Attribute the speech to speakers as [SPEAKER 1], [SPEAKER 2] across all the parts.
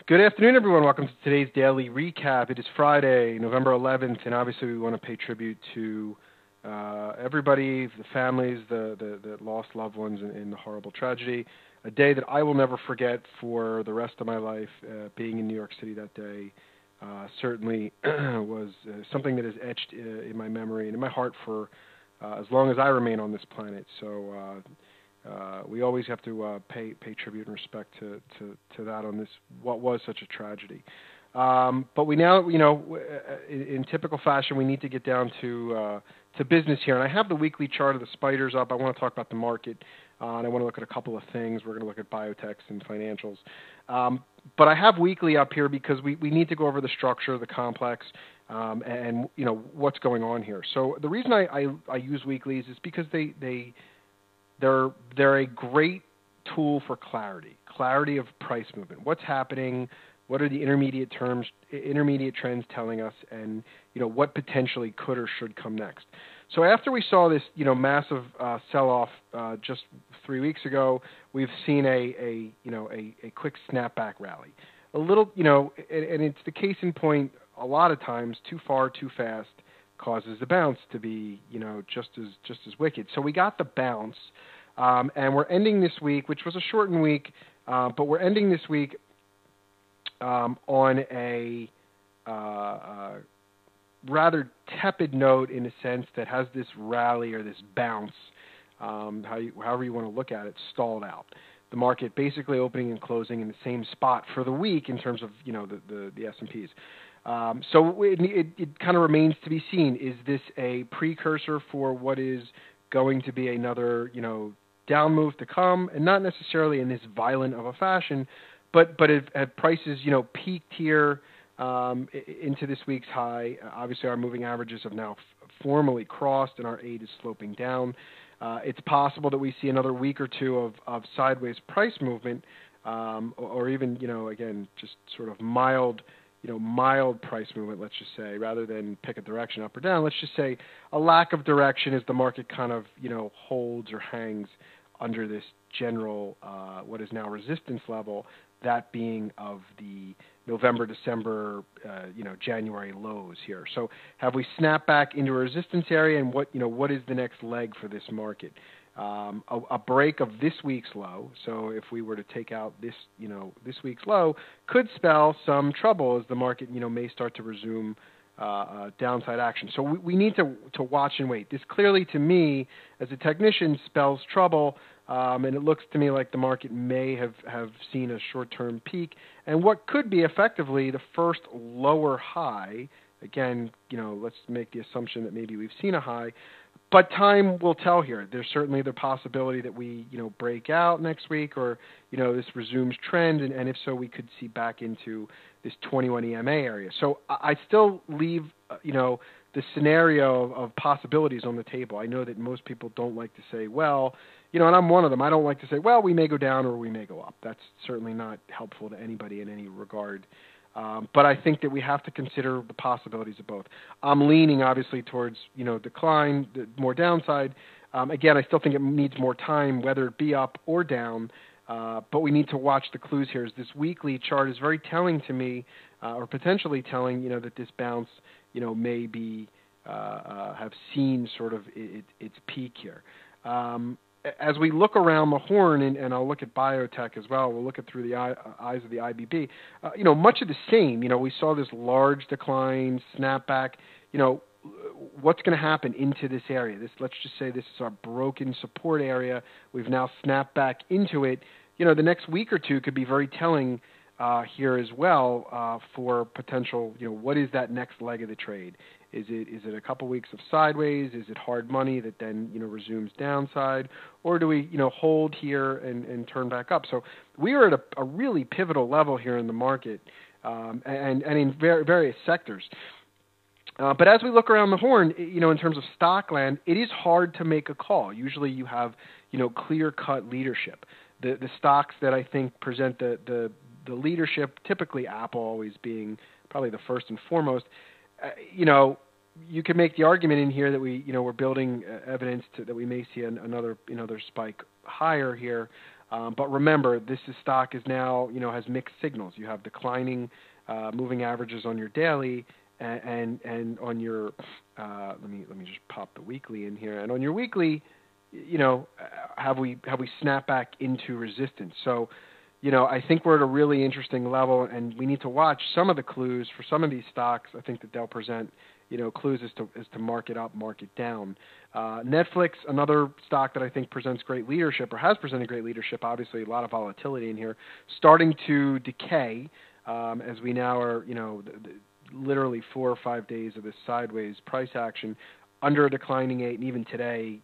[SPEAKER 1] Good afternoon, everyone. Welcome to today's daily recap. It is Friday, November 11th, and obviously we want to pay tribute to everybody, the families, the lost loved ones in the horrible tragedy. A day that I will never forget for the rest of my life. Being in New York City that day certainly was something that is etched in my memory and in my heart for as long as I remain on this planet. So we always have to pay tribute and respect to that on this what was such a tragedy. But we now, in typical fashion, we need to get down to business here. And I have the weekly chart of the spiders up. I want to talk about the market, and I want to look at a couple of things. We're going to look at biotechs and financials. But I have weekly up here because we need to go over the structure of the complex and what's going on here. So the reason I use weeklies is because they're a great tool for clarity of price movement. What's happening? What are the intermediate trends telling us, and what potentially could or should come next? So after we saw this massive sell-off just 3 weeks ago, we've seen a quick snapback rally. A little, and it's the case in point. A lot of times, too far, too fast causes the bounce to be, just as wicked. So we got the bounce, and we're ending this week, which was a shortened week, but we're ending this week on a rather tepid note in a sense that has this rally or this bounce, however you want to look at it, stalled out. The market basically opening and closing in the same spot for the week in terms of the S&Ps. So it kind of remains to be seen. Is this a precursor for what is going to be another down move to come, and not necessarily in this violent of a fashion, but if prices peaked here into this week's high. Obviously, our moving averages have now formally crossed, and our 8 is sloping down. It's possible that we see another week or two of sideways price movement, or even again just sort of mild price movement, let's just say, rather than pick a direction up or down. Let's just say a lack of direction as the market kind of, holds or hangs under this general, what is now resistance level, that being of the November, December, January lows here. So have we snapped back into a resistance area, and what is the next leg for this market? A break of this week's low. So if we were to take out this week's low, could spell some trouble as the market, may start to resume downside action. So we need to watch and wait. This clearly, to me, as a technician, spells trouble, and it looks to me like the market may have seen a short-term peak, and what could be effectively the first lower high. Again, let's make the assumption that maybe we've seen a high. But time will tell here. There's certainly the possibility that we, break out next week, or, this resumes trend, and if so, we could see back into this 21 EMA area. So I still leave, the scenario of possibilities on the table. I know that most people don't like to say, well, and I'm one of them. I don't like to say, well, we may go down or we may go up. That's certainly not helpful to anybody in any regard. But I think that we have to consider the possibilities of both. I'm leaning, obviously, towards, decline, more downside. Again, I still think it needs more time, whether it be up or down. But we need to watch the clues here. As this weekly chart is very telling to me, or potentially telling, that this bounce, may be have seen sort of its peak here. As we look around the horn, and I'll look at biotech as well, we'll look at through the eyes of the IBB, much of the same. We saw this large decline, snapback. What's going to happen into this area? Let's just say this is our broken support area. We've now snapped back into it. The next week or two could be very telling here as well for potential, what is that next leg of the trade? Is it a couple weeks of sideways? Is it hard money that then, resumes downside? Or do we, hold here and turn back up? So we are at a really pivotal level here in the market and in various sectors. But as we look around the horn, in terms of stock land, it is hard to make a call. Usually you have, clear-cut leadership. The stocks that I think present the leadership, typically Apple always being probably the first and foremost, you can make the argument in here that we're building evidence that we may see another spike higher here. But remember, this stock is now, has mixed signals. You have declining moving averages on your daily, and on your let me just pop the weekly in here. And on your weekly, have we snapped back into resistance? So, I think we're at a really interesting level, and we need to watch some of the clues for some of these stocks. I think that they'll present, clues as to market up, market down. Netflix, another stock that I think presents great leadership, or has presented great leadership. Obviously, a lot of volatility in here, starting to decay as we now are, literally 4 or 5 days of this sideways price action under a declining 8, and even today,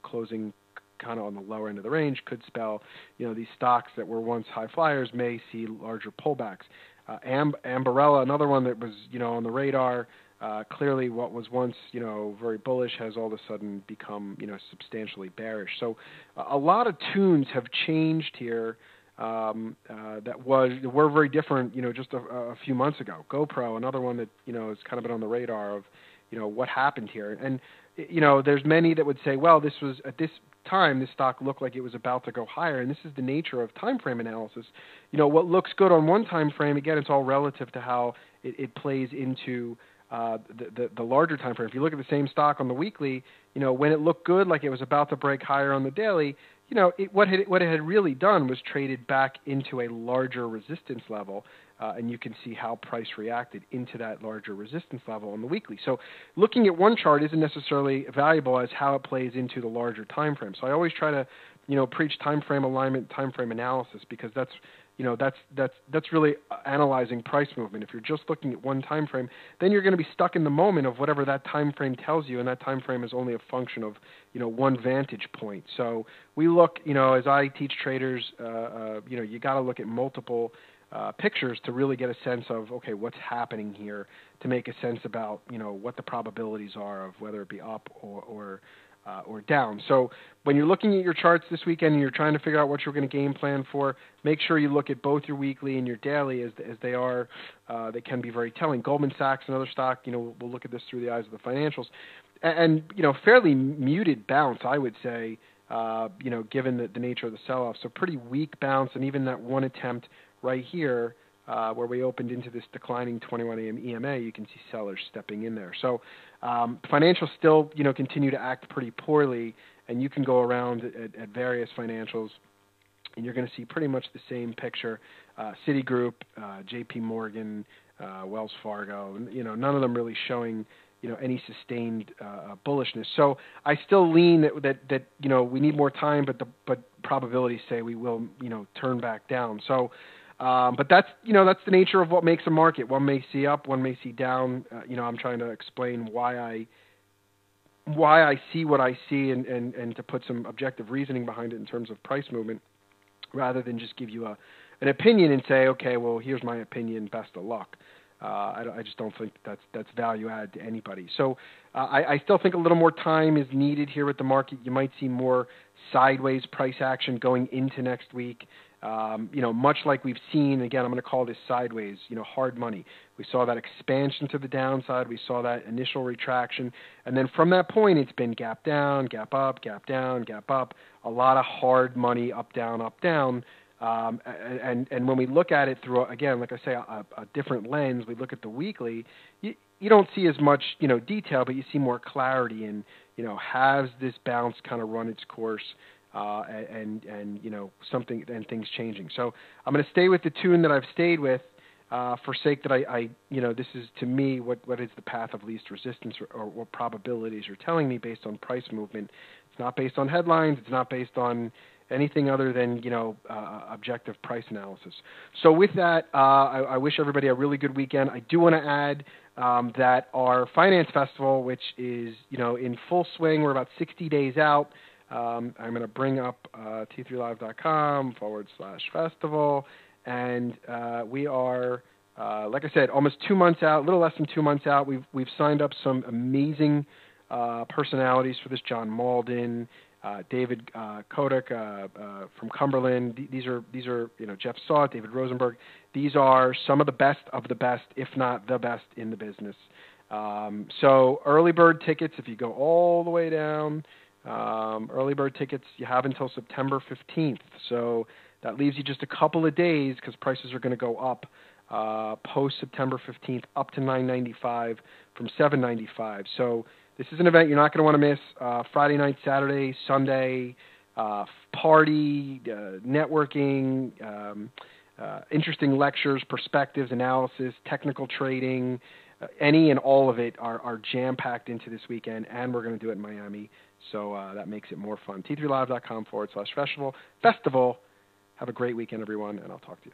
[SPEAKER 1] closing kind of on the lower end of the range could spell, these stocks that were once high flyers may see larger pullbacks. Ambarella, another one that was, on the radar. Clearly what was once, very bullish has all of a sudden become, substantially bearish. So a lot of tunes have changed here that were very different, just a few months ago. GoPro, another one that, has kind of been on the radar of, what happened here. And, there's many that would say, well, this was at this time, this stock looked like it was about to go higher. And this is the nature of time frame analysis. What looks good on one time frame, again, it's all relative to how it plays into the larger time frame. If you look at the same stock on the weekly, when it looked good, like it was about to break higher on the daily, what it had really done was traded back into a larger resistance level, and you can see how price reacted into that larger resistance level on the weekly. So looking at one chart isn't necessarily valuable as how it plays into the larger time frame. So I always try to, preach time frame alignment, time frame analysis, because that's really analyzing price movement. If you're just looking at one time frame, then you're going to be stuck in the moment of whatever that time frame tells you, and that time frame is only a function of, one vantage point. So we look, as I teach traders, you got to look at multiple pictures to really get a sense of, okay, what's happening here, to make a sense about, what the probabilities are of whether it be up or down. So when you're looking at your charts this weekend and you're trying to figure out what you're going to game plan for, make sure you look at both your weekly and your daily as they are. They can be very telling. Goldman Sachs, another stock, we'll look at this through the eyes of the financials. And fairly muted bounce, I would say, given the nature of the sell-off. So pretty weak bounce, and even that one attempt right here, where we opened into this declining 21 AM EMA, you can see sellers stepping in there. So financials still, continue to act pretty poorly, and you can go around at various financials, and you're going to see pretty much the same picture. Citigroup, JP Morgan, Wells Fargo, none of them really showing, any sustained bullishness. So I still lean that we need more time, but probabilities say we will, turn back down. So but that's the nature of what makes a market. One may see up, one may see down. I'm trying to explain why I see what I see, and to put some objective reasoning behind it in terms of price movement, rather than just give you an opinion and say, okay, well, here's my opinion, best of luck. I just don't think that's value add to anybody. So I still think a little more time is needed here with the market. You might see more sideways price action going into next week. Much like we've seen, again, I'm going to call this sideways, hard money. We saw that expansion to the downside. We saw that initial retraction. And then from that point, it's been gap down, gap up, gap down, gap up, a lot of hard money, up, down, up, down. And when we look at it through, again, like I say, a different lens, we look at the weekly, you don't see as much, detail, but you see more clarity in, has this bounce kind of run its course, and something and things changing. So I'm going to stay with the tune that I've stayed with, for sake that I this is to me what is the path of least resistance, or what probabilities are telling me based on price movement. It's not based on headlines. It's not based on anything other than, objective price analysis. So with that, I wish everybody a really good weekend. I do want to add that our Finance Festival, which is, in full swing, we're about 60 days out. I'm going to bring up t3live.com/festival, and we are, like I said, almost 2 months out, a little less than 2 months out. We've signed up some amazing personalities for this. John Malden, David Kodak from Cumberland. These are Jeff Saw, David Rosenberg. These are some of the best, if not the best in the business. So early bird tickets, if you go all the way down Early bird tickets you have until September 15th. So that leaves you just a couple of days because prices are going to go up post September 15th up to $9.95 from $7.95. So this is an event you're not going to want to miss. Friday night, Saturday, Sunday, party, networking, interesting lectures, perspectives, analysis, technical trading. Any and all of it are jam-packed into this weekend, and we're going to do it in Miami. So that makes it more fun. T3live.com/festival. Have a great weekend, everyone, and I'll talk to you.